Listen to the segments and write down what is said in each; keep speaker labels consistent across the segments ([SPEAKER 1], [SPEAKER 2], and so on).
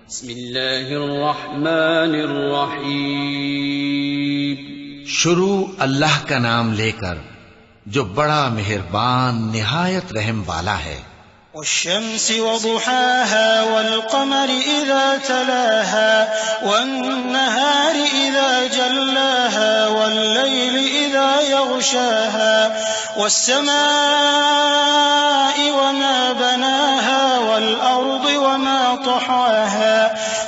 [SPEAKER 1] بسم اللہ الرحمن الرحیم.
[SPEAKER 2] شروع اللہ کا نام لے کر جو بڑا مہربان نہایت رحم والا ہے.
[SPEAKER 3] والشمس وضحاها والقمر إذا تلاها والنهار إذا جلاها والليل إذا يغشاها والسماء وما بناها والأرض وما طحاها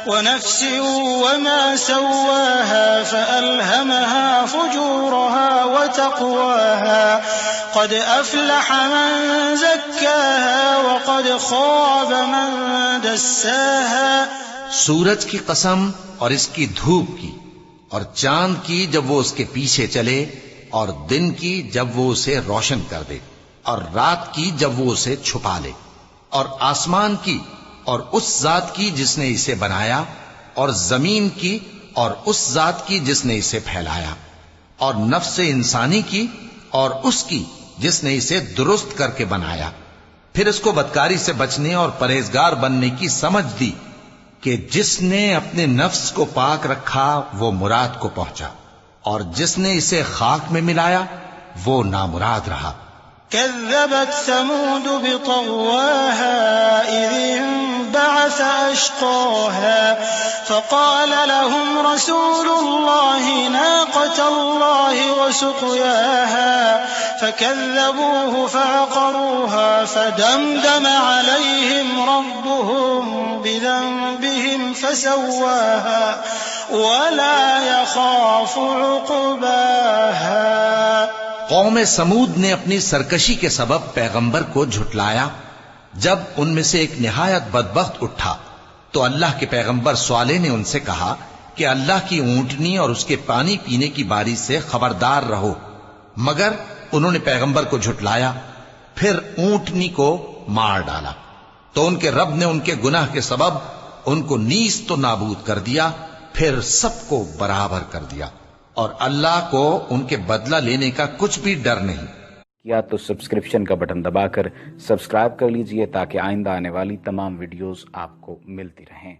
[SPEAKER 3] ونفس وما سواها فألهمها فجورها وتقواها قد أفلح من زكاها وقد خاب من دساها.
[SPEAKER 2] سورج کی قسم اور اس کی دھوپ کی، اور چاند کی جب وہ اس کے پیچھے چلے، اور دن کی جب وہ اسے روشن کر دے، اور رات کی جب وہ اسے چھپا لے، اور آسمان کی اور اس ذات کی جس نے اسے بنایا، اور زمین کی اور اس ذات کی جس نے اسے پھیلایا، اور نفس انسانی کی اور اس کی جس نے اسے درست کر کے بنایا. پھر اس کو بدکاری سے بچنے اور پرہیزگار بننے کی سمجھ دی کہ جس نے اپنے نفس کو پاک رکھا وہ مراد کو پہنچا، اور جس نے اسے خاک میں ملایا وہ نامراد رہا.
[SPEAKER 3] كذبت ثمود بطغواها إذ انبعث أشقاها فقال لهم رسول الله ناقة الله وسقياها فكذبوه فعقروها فدمدم عليهم ربهم بذنبهم فسواها ولا يخاف عقباها.
[SPEAKER 2] قوم سمود نے اپنی سرکشی کے سبب پیغمبر کو جھٹلایا. جب ان میں سے ایک نہایت بدبخت اٹھا تو اللہ کے پیغمبر صالح نے ان سے کہا کہ اللہ کی اونٹنی اور اس کے پانی پینے کی باری سے خبردار رہو. مگر انہوں نے پیغمبر کو جھٹلایا، پھر اونٹنی کو مار ڈالا تو ان کے رب نے ان کے گناہ کے سبب ان کو نیست و نابود کر دیا، پھر سب کو برابر کر دیا، اور اللہ کو ان کے بدلہ لینے کا کچھ بھی ڈر نہیں.
[SPEAKER 4] یا تو سبسکرپشن کا بٹن دبا کر سبسکرائب کر لیجئے تاکہ آئندہ آنے والی تمام ویڈیوز آپ کو ملتی رہیں.